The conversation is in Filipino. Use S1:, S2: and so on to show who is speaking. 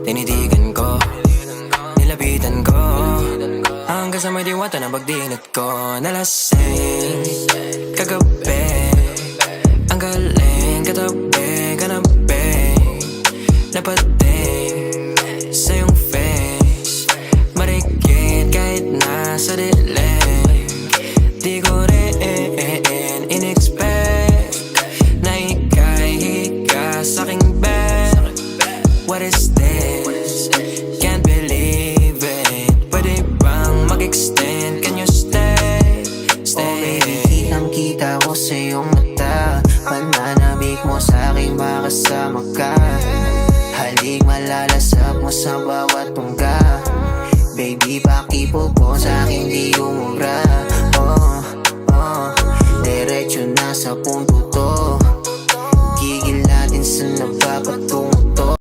S1: tinitigan ko, nilapitan ko, hanggang sa may diwata na pagdinat ko. Nalasing kagabi, ang galing katabi, kanabi, napating sa iyong face, marikit kahit nasa dilim. Di ko rin in-expect na ika'y higa sa'king bed. What is this? Can't believe it. Pwede bang mag-extend? Can you stay? Stay.
S2: Oh baby, kitang-kita ko sa iyong mata, pananabik mo sa'king makasama ka. Halik malalasap mo sa bawat tungga. Baby, pakipo po sa'king di umubra. Oh, diretso na sa punto to.